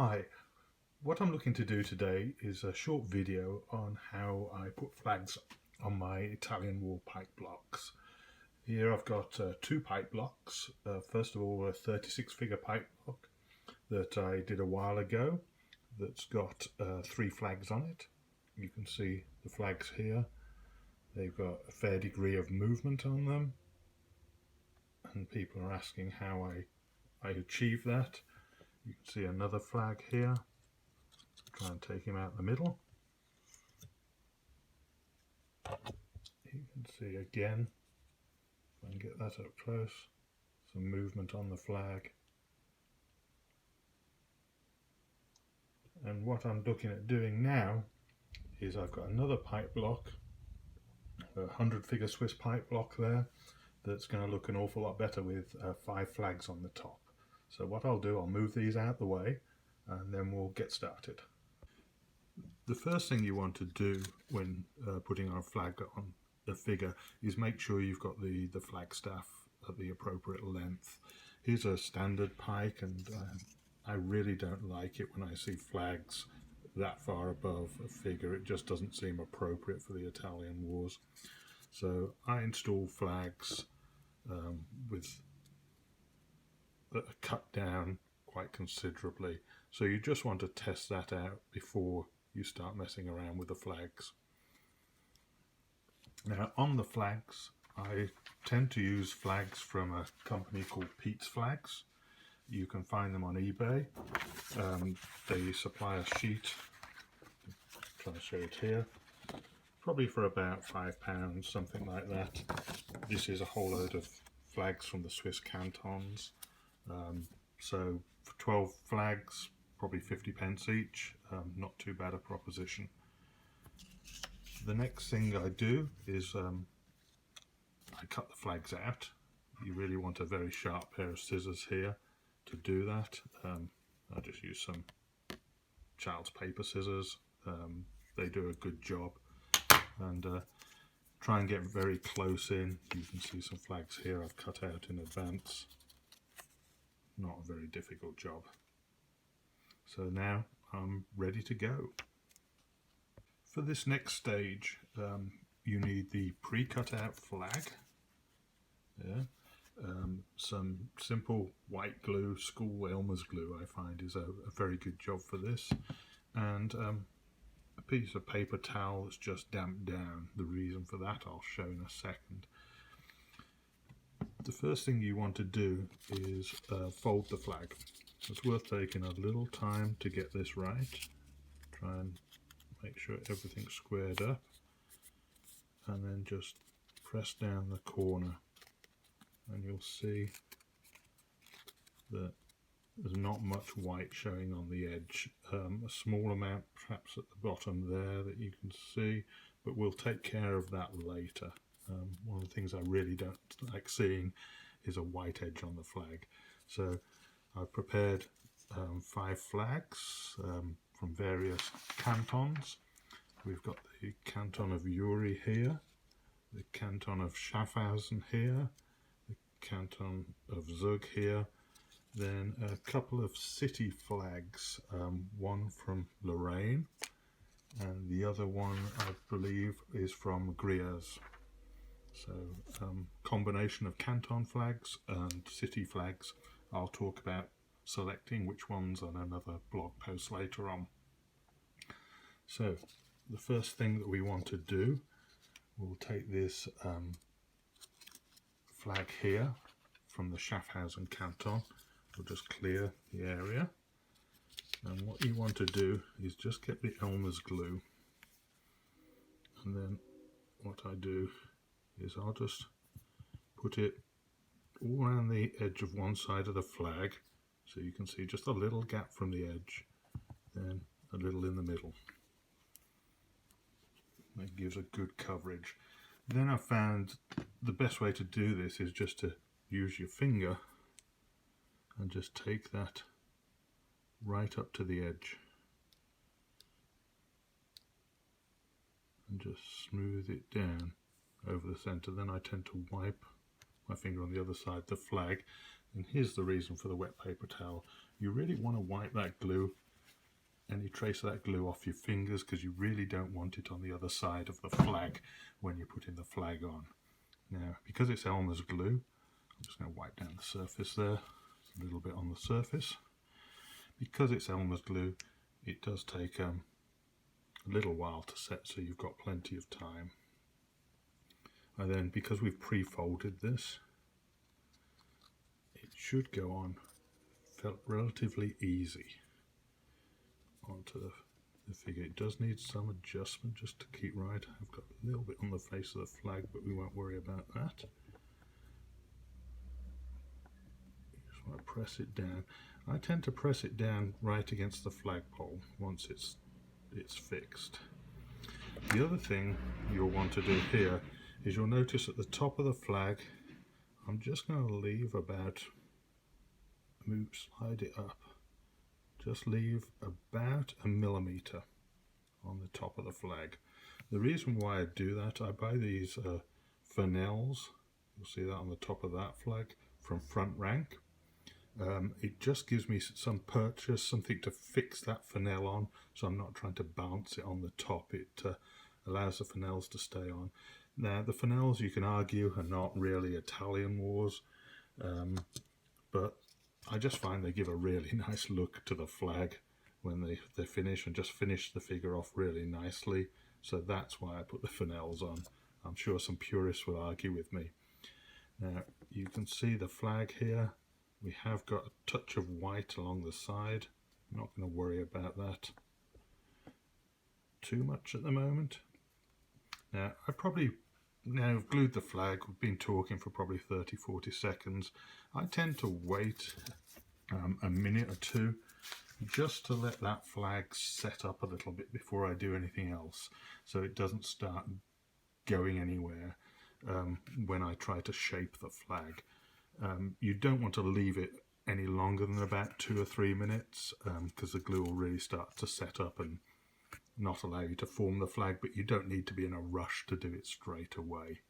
Hi, what I'm looking to do today is a short video on how I put flags on my Italian wall pike blocks. Here I've got two pike blocks. First of all, a 36 figure pike block that I did a while ago that's got three flags on it. You can see the flags here. They've got a fair degree of movement on them, and people are asking how I achieve that. You can see another flag here. Try and take him out the middle. You can see again, if I can get that up close, some movement on the flag. And what I'm looking at doing now is I've got another pipe block, a 100 figure Swiss pipe block there, that's going to look an awful lot better with 5 flags on the top. So what I'll do, I'll move these out the way and then we'll get started. The first thing you want to do when putting our flag on a figure is make sure you've got the flagstaff at the appropriate length. Here's a standard pike, and I really don't like it when I see flags that far above a figure. It just doesn't seem appropriate for the Italian wars. So I install flags with a cut down quite considerably. So you just want to test that out before you start messing around with the flags. Now on the flags, I tend to use flags from a company called Pete's Flags. You can find them on eBay. They supply a sheet, I'm trying to show it here, probably for about £5, something like that. This is a whole load of flags from the Swiss cantons. So for 12 flags, probably 50p each, not too bad a proposition. The next thing I do is I cut the flags out. You really want a very sharp pair of scissors here to do that. I just use some child's paper scissors. They do a good job, and try and get very close in. You can see some flags here I've cut out in advance. Not a very difficult job. So now I'm ready to go. For this next stage, you need the pre-cut out flag, some simple white glue, school Elmer's glue I find is a very good job for this, and a piece of paper towel that's just damped down. The reason for that I'll show in a second. The first thing you want to do is fold the flag. It's worth taking a little time to get this right. Try and make sure everything's squared up, and then just press down the corner, and you'll see that there's not much white showing on the edge. A small amount perhaps at the bottom there that you can see, but we'll take care of that later. One of the things I really don't like seeing is a white edge on the flag. So I've prepared 5 flags from various cantons. We've got the canton of Uri here, the canton of Schaffhausen here, the canton of Zug here, then a couple of city flags, one from Lorraine and the other one I believe is from Gruyères. So combination of canton flags and city flags. I'll talk about selecting which ones on another blog post later on. So the first thing that we want to do, we'll take this flag here from the Schaffhausen canton. We'll just clear the area, and what you want to do is just get the Elmer's glue, and then what I do is I'll just put it all around the edge of one side of the flag, so you can see just a little gap from the edge, then a little in the middle. That gives a good coverage. Then I found the best way to do this is just to use your finger and just take that right up to the edge and just smooth it down over the center. Then I tend to wipe my finger on the other side of the flag, and here's the reason for the wet paper towel. You really want to wipe that glue any trace of that glue off your fingers, because you really don't want it on the other side of the flag when you're putting the flag on. Now, because it's Elmer's glue, I'm just going to wipe down the surface there, a little bit on the surface. Because it's Elmer's glue, it does take a little while to set, so you've got plenty of time. And then, because we've pre-folded this, it should go on relatively easy onto the figure. It does need some adjustment just to keep right. I've got a little bit on the face of the flag, but we won't worry about that. You just want to press it down. I tend to press it down right against the flagpole once it's fixed. The other thing you'll want to do here is you'll notice at the top of the flag, I'm just going to leave about, slide it up, just leave about 1 millimeter on the top of the flag. The reason why I do that, I buy these fennels, you'll see that on the top of that flag, from Front Rank. It just gives me some purchase, something to fix that fennel on, so I'm not trying to bounce it on the top. It allows the fennels to stay on. Now, the fennels, you can argue, are not really Italian wars, but I just find they give a really nice look to the flag when they finish, and just finish the figure off really nicely. So that's why I put the fennels on. I'm sure some purists will argue with me. Now, you can see the flag here. We have got a touch of white along the side. I'm not going to worry about that too much at the moment. Now, I've glued the flag. We've been talking for probably 30-40 seconds. I tend to wait a minute or two just to let that flag set up a little bit before I do anything else, so it doesn't start going anywhere when I try to shape the flag. You don't want to leave it any longer than about 2 or 3 minutes, because the glue will really start to set up and not allow you to form the flag, but you don't need to be in a rush to do it straight away.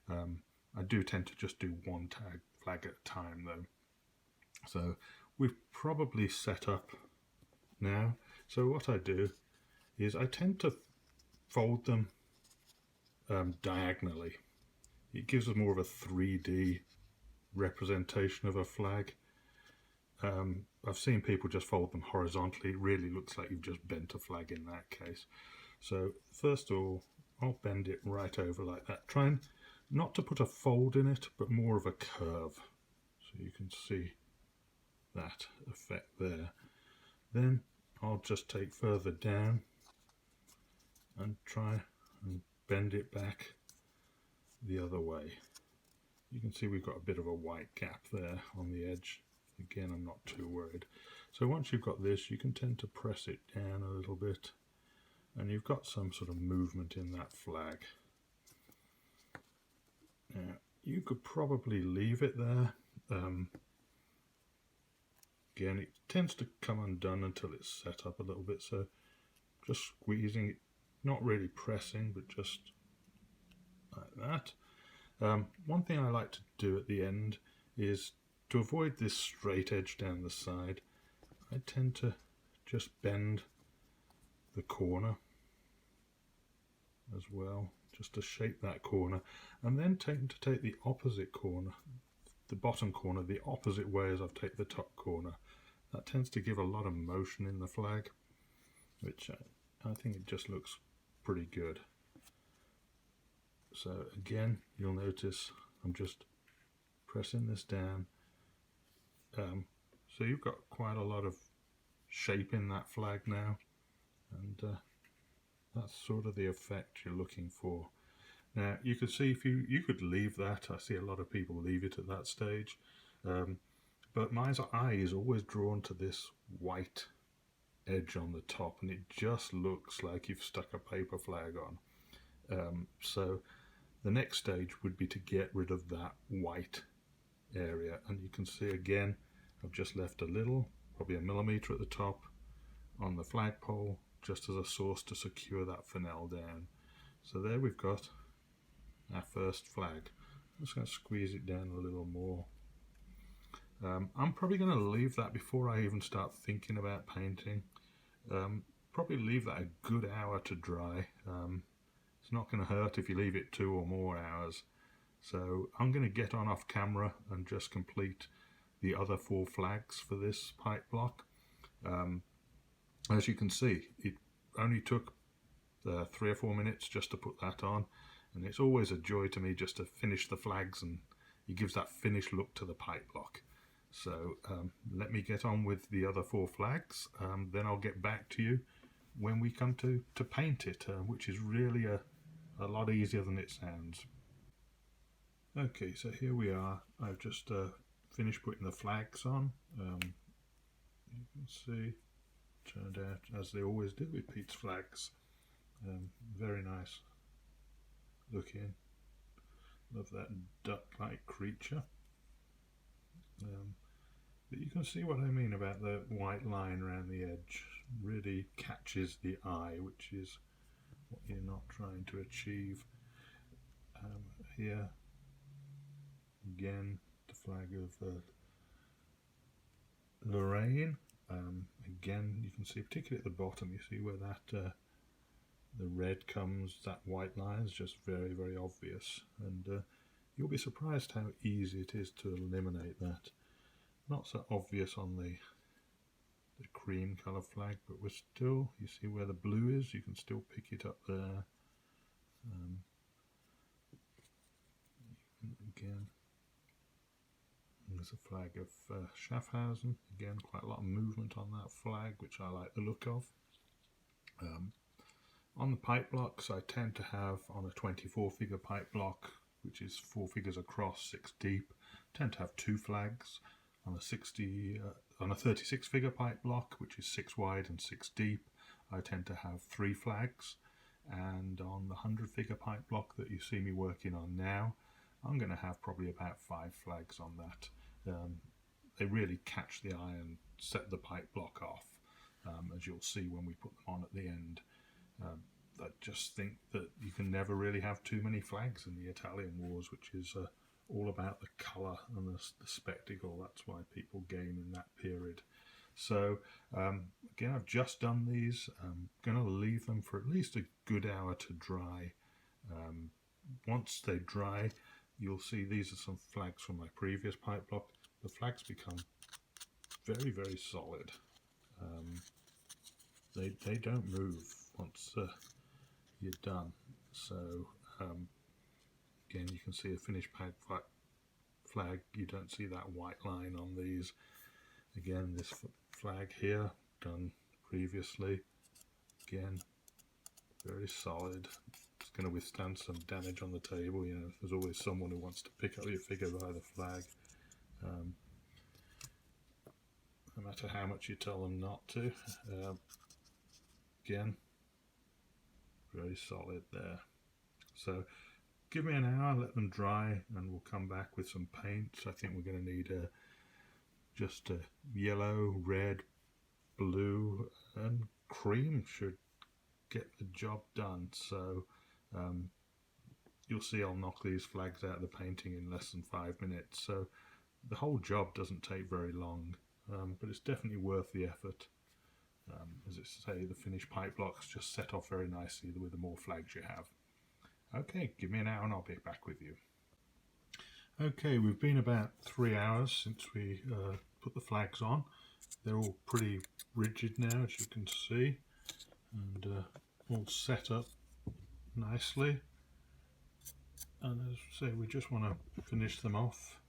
I do tend to just do one flag at a time though. So we've probably set up now. So what I do is I tend to fold them diagonally. It gives us more of a 3D representation of a flag. I've seen people just fold them horizontally. It really looks like you've just bent a flag in that case. So first of all, I'll bend it right over like that, trying not to put a fold in it, but more of a curve, so you can see that effect there. Then I'll just take further down and try and bend it back the other way. You can see we've got a bit of a white gap there on the edge. Again, I'm not too worried. So once you've got this, you can tend to press it down a little bit, and you've got some sort of movement in that flag. Now, you could probably leave it there. Again, it tends to come undone until it's set up a little bit, so just squeezing it, not really pressing, but just like that. One thing I like to do at the end is, to avoid this straight edge down the side, I tend to just bend the corner as well, just to shape that corner, and then take the opposite corner, the bottom corner, the opposite way as I've taken the top corner. That tends to give a lot of motion in the flag, which I think it just looks pretty good. So again, you'll notice I'm just pressing this down. So you've got quite a lot of shape in that flag now, and that's sort of the effect you're looking for. Now you can see, if you could leave that. I see a lot of people leave it at that stage, but my eye is always drawn to this white edge on the top, and it just looks like you've stuck a paper flag on. So the next stage would be to get rid of that white area, and you can see again I've just left a little, probably 1 millimeter at the top on the flagpole, just as a source to secure that fennel down. So there we've got our first flag. I'm just going to squeeze it down a little more. I'm probably going to leave that before I even start thinking about painting. Probably leave that a good hour to dry. It's not going to hurt if you leave it 2 or more hours. So I'm going to get on off camera and just complete the other 4 flags for this pipe block. As you can see, it only took 3 or 4 minutes just to put that on, and it's always a joy to me just to finish the flags, and it gives that finished look to the pipe block. So let me get on with the other 4 flags, then I'll get back to you when we come to paint it, which is really a lot easier than it sounds. Okay, so here we are. I've just finished putting the flags on. You can see, turned out as they always do with Pete's flags. Very nice looking. Love that duck-like creature. But you can see what I mean about the white line around the edge. Really catches the eye, which is what you're not trying to achieve. Here, again, the flag of Lorraine. Again, you can see, particularly at the bottom, you see where that the red comes, that white line is just very, very obvious. And you'll be surprised how easy it is to eliminate that. Not so obvious on the cream colour flag, but we're still, you see where the blue is, you can still pick it up there. Again, there's a flag of Schaffhausen. Again, quite a lot of movement on that flag, which I like the look of. On the pipe blocks, I tend to have, on a 24 figure pipe block, which is 4 figures across, 6 deep, tend to have 2 flags. On a 36 figure pipe block, which is 6 wide and 6 deep, I tend to have 3 flags. And on the 100 figure pipe block that you see me working on now, I'm going to have probably about 5 flags on that. They really catch the eye and set the pipe block off, as you'll see when we put them on at the end. I just think that you can never really have too many flags in the Italian Wars, which is all about the colour and the spectacle. That's why people game in that period. So again, I've just done these. I'm going to leave them for at least a good hour to dry. Once they dry, you'll see these are some flags from my previous pipe block. The flags become very, very solid. They don't move once you're done. So again, you can see a finished flag. You don't see that white line on these. Again, this flag here, done previously. Again, very solid. It's going to withstand some damage on the table. You know, there's always someone who wants to pick up your figure by the flag. No matter how much you tell them not to. Again, very solid there. So give me an hour, let them dry, and we'll come back with some paints. I think we're going to need just a yellow, red, blue, and cream should get the job done. So you'll see I'll knock these flags out of the painting in less than 5 minutes. So the whole job doesn't take very long, but it's definitely worth the effort. As I say, the finished pipe blocks just set off very nicely with the more flags you have. Okay, give me an hour and I'll be back with you. Okay, we've been about 3 hours since we put the flags on. They're all pretty rigid now, as you can see, and all set up nicely. And as I say, we just want to finish them off.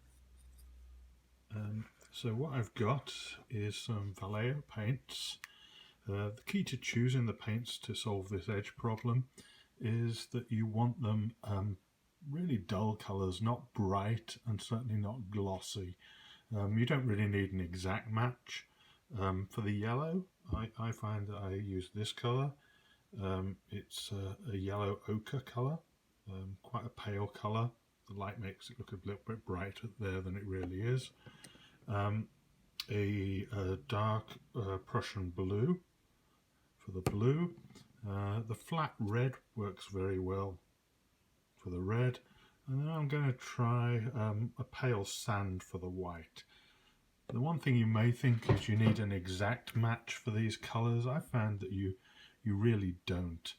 So what I've got is some Vallejo paints. The key to choosing the paints to solve this edge problem is that you want them really dull colours, not bright and certainly not glossy. You don't really need an exact match. For the yellow, I find that I use this colour. It's a yellow ochre colour, quite a pale colour. The light makes it look a little bit brighter there than it really is. A dark Prussian blue for the blue. The flat red works very well for the red, and then I'm going to try a pale sand for the white. The one thing you may think is you need an exact match for these colours. I found that you really don't.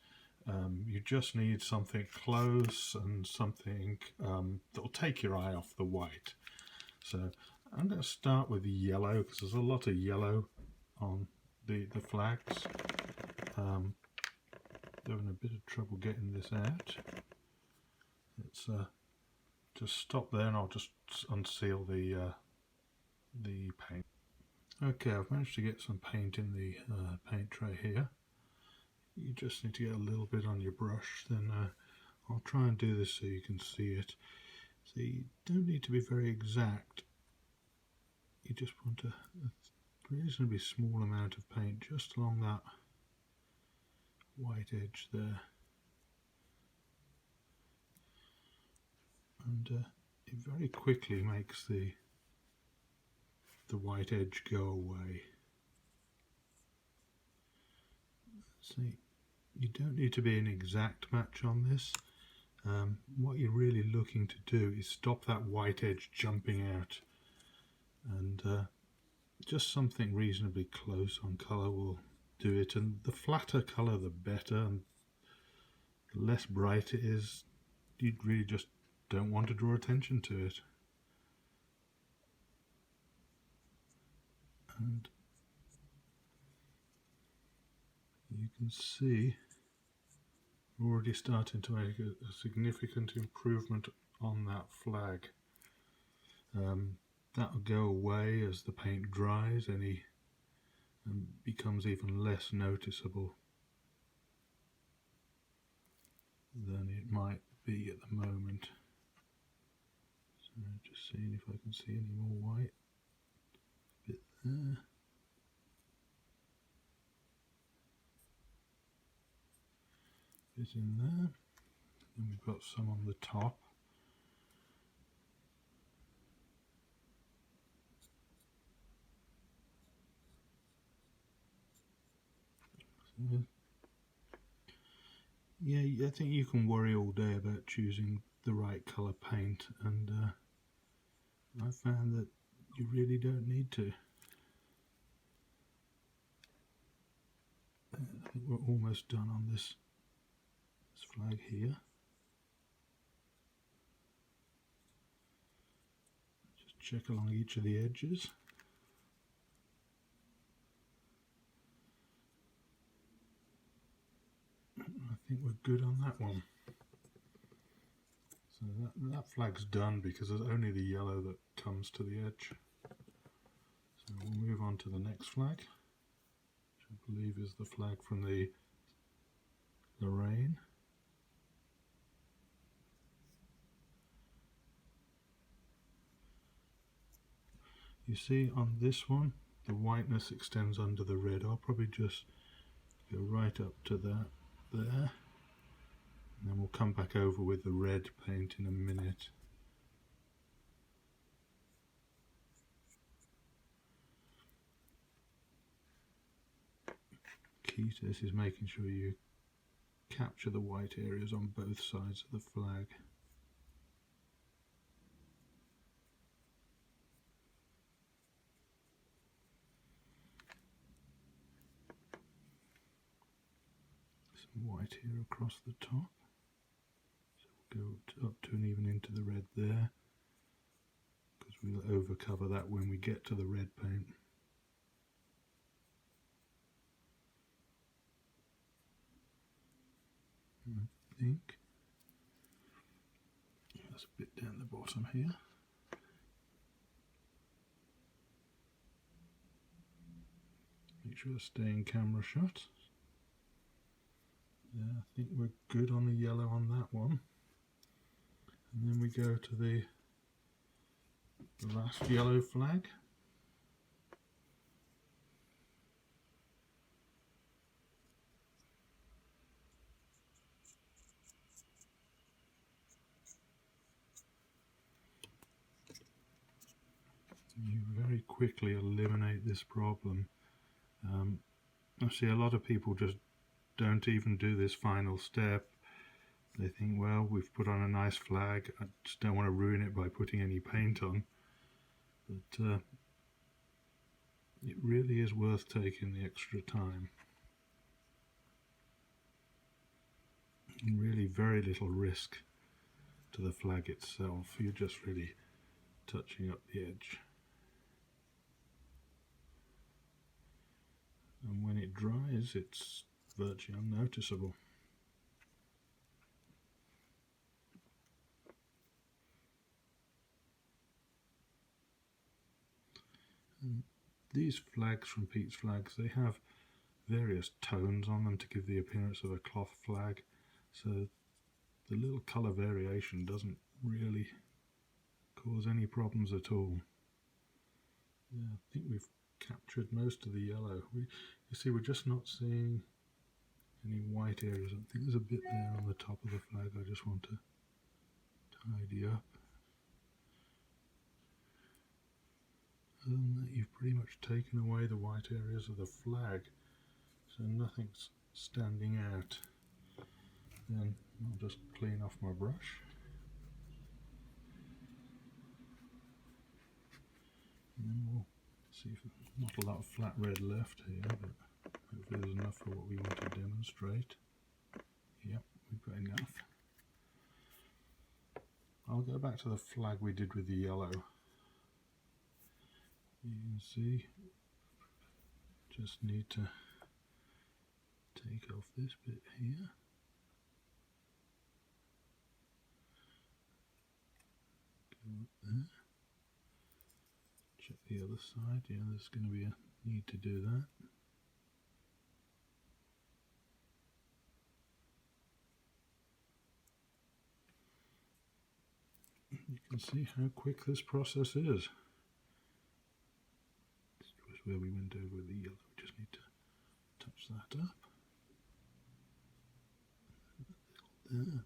You just need something close and something that'll take your eye off the white. So I'm going to start with the yellow because there's a lot of yellow on the flags. Having a bit of trouble getting this out. Let's just stop there and I'll just unseal the paint. Okay, I've managed to get some paint in the paint tray here. You just need to get a little bit on your brush, then I'll try and do this so you can see it. So you don't need to be very exact. You just want a reasonably small amount of paint just along that white edge there. And it very quickly makes the white edge go away. See, you don't need to be an exact match on this. What you're really looking to do is stop that white edge jumping out, and just something reasonably close on colour will do it. And the flatter colour the better, and the less bright it is, you really just don't want to draw attention to it. And you can see we're already starting to make a significant improvement on that flag. That'll go away as the paint dries and becomes even less noticeable than it might be at the moment. So just seeing if I can see any more white. A bit there. Bit in there. Then we've got some on the top. Yeah, I think you can worry all day about choosing the right colour paint, and I found that you really don't need to. I think we're almost done on this flag here. Just check along each of the edges. I think we're good on that one. So that flag's done because there's only the yellow that comes to the edge. So we'll move on to the next flag, which I believe is the flag from the Lorraine. You see on this one, the whiteness extends under the red. I'll probably just go right up to that there, and then we'll come back over with the red paint in a minute. Key to this is making sure you capture the white areas on both sides of the flag. Some white here across the top. So we'll go up to and even into the red there, because we'll overcover that when we get to the red paint. I think that's a bit down the bottom here. Make sure to stay in camera shot. Yeah, I think we're good on the yellow on that one. And then we go to the last yellow flag. You very quickly eliminate this problem. I see a lot of people just don't even do this final step. They think, well, we've put on a nice flag, I just don't want to ruin it by putting any paint on. But It really is worth taking the extra time. And really very little risk to the flag itself. You're just really touching up the edge. And when it dries, it's virtually unnoticeable. And these flags from Pete's Flags, they have various tones on them to give the appearance of a cloth flag, so the little colour variation doesn't really cause any problems at all. Yeah, I think we've captured most of the yellow. You see, we're just not seeing any white areas. I think there's a bit there on the top of the flag I just want to tidy up. Other than that, you've pretty much taken away the white areas of the flag, so nothing's standing out. Then I'll just clean off my brush. And then we'll see if there's not a lot of flat red left here, but hopefully there's enough for what we want to demonstrate. Yep, we've got enough. I'll go back to the flag we did with the yellow. You can see, just need to take off this bit here. Go up there. Check the other side. Yeah, there's going to be a need to do that. You can see how quick this process is. This was where we went over the yellow. We just need to touch that up. There.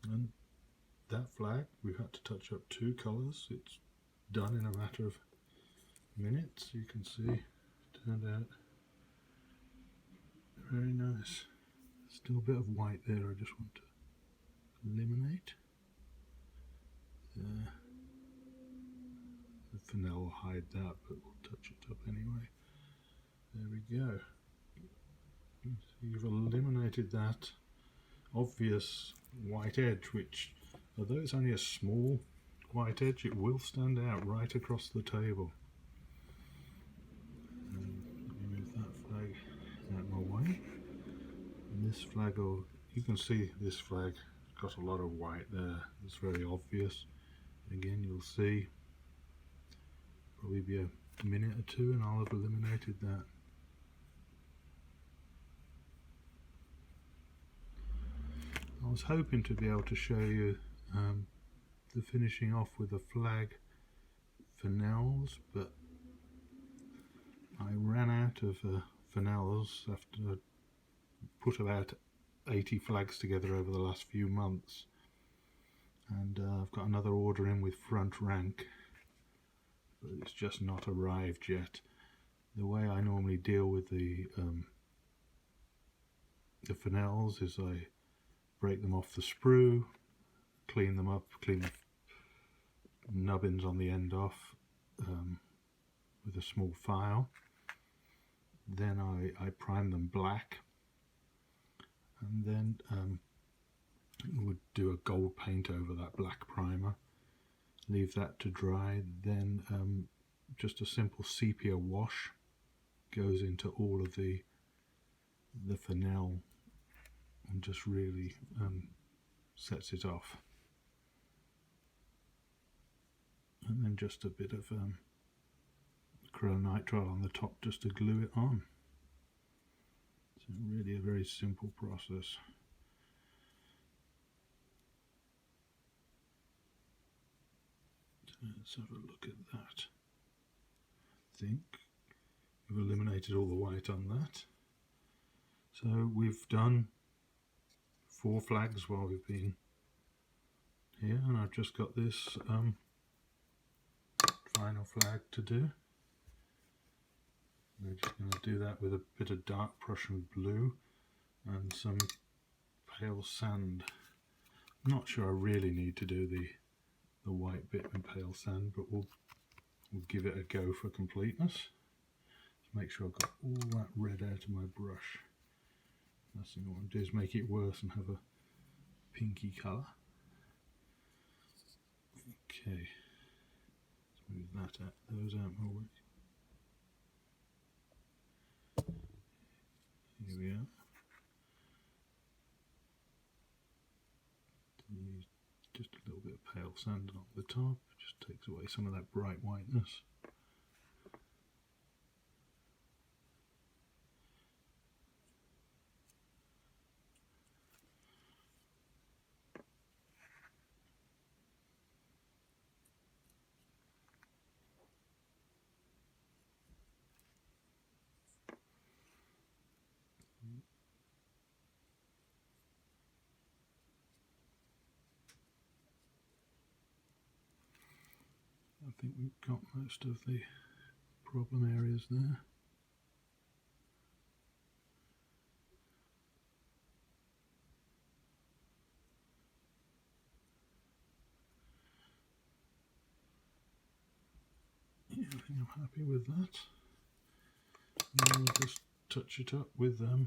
And that flag, we've had to touch up 2 colours. It's done in a matter of minutes. You can see it turned out very nice. Still a bit of white there I just want to eliminate. There. The fennel will hide that, but we'll touch it up anyway. There we go. So you've eliminated that obvious white edge, which, although it's only a small white edge, it will stand out right across the table. Let me move that flag out of my way. And this flag, you can see this flag got a lot of white there. It's very obvious. Again, you'll see probably be a minute or 2 and I'll have eliminated that. I was hoping to be able to show you the finishing off with the flag fennels, but I ran out of fennels after I put about 80 flags together over the last few months, and I've got another order in with front rank, but it's just not arrived yet. The way I normally deal with the fennels is I break them off the sprue, clean them up, clean the nubbins on the end off with a small file. Then I prime them black, and then would do a gold paint over that black primer, leave that to dry. Then just a simple sepia wash goes into all of the fennel and just really sets it off. And then just a bit of acrylonitrile on the top just to glue it on. So really a very simple process. So let's have a look at that. I think we've eliminated all the white on that. So we've done 4 flags while we've been here, and I've just got this final flag to do. We're just going to do that with a bit of dark Prussian blue and some pale sand. I'm not sure I really need to do the white bit in pale sand, but we'll we'll give it a go for completeness. Just make sure I've got all that red out of my brush. Last thing I want to do is make it worse and have a pinky colour. Okay, let's move that out, those out my way. Here we are. Use just a little bit of pale sand on the top, just takes away some of that bright whiteness. I think we've got most of the problem areas there. Yeah, I think I'm happy with that. And we'll just touch it up with a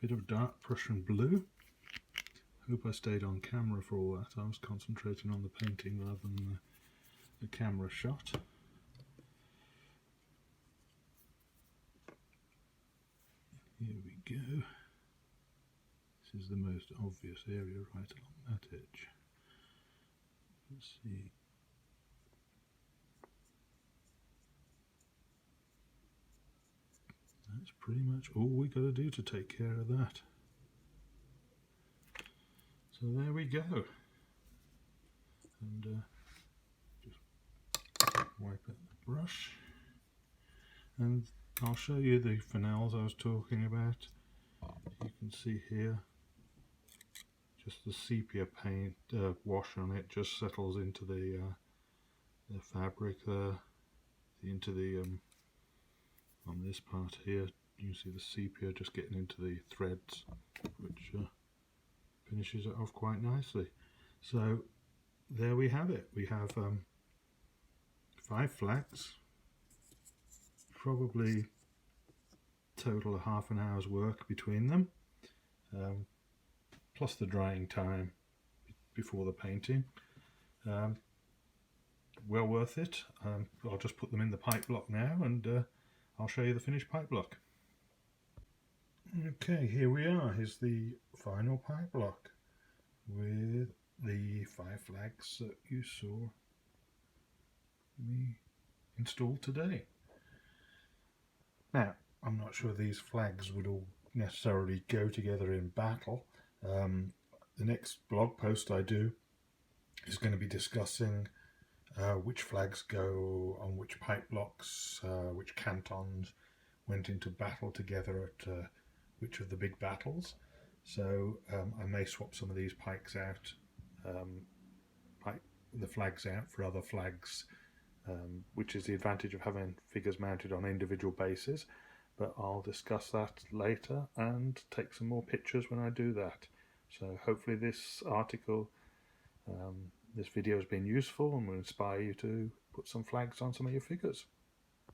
bit of dark Prussian blue. Hope I stayed on camera for all that. I was concentrating on the painting rather than the camera shot. Here we go. This is the most obvious area right along that edge. Let's see. That's pretty much all we got to do to take care of that. So there we go. And just wipe out the brush. And I'll show you the finales I was talking about. You can see here, just the sepia paint wash on it just settles into the fabric there, into the on this part here. You see the sepia just getting into the threads, which finishes it off quite nicely. So there we have it. We have 5 flags, probably total of half an hour's work between them, plus the drying time before the painting. Well worth it. I'll just put them in the pipe block now, and I'll show you the finished pipe block. Okay, here we are. Here's the final pipe block with the 5 flags that you saw me install today. Now, I'm not sure these flags would all necessarily go together in battle. The next blog post I do is going to be discussing which flags go on which pipe blocks, which cantons went into battle together at which of the big battles. So I may swap some of these pikes out, the flags out for other flags, which is the advantage of having figures mounted on individual bases. But I'll discuss that later and take some more pictures when I do that. So hopefully this article, this video has been useful and will inspire you to put some flags on some of your figures.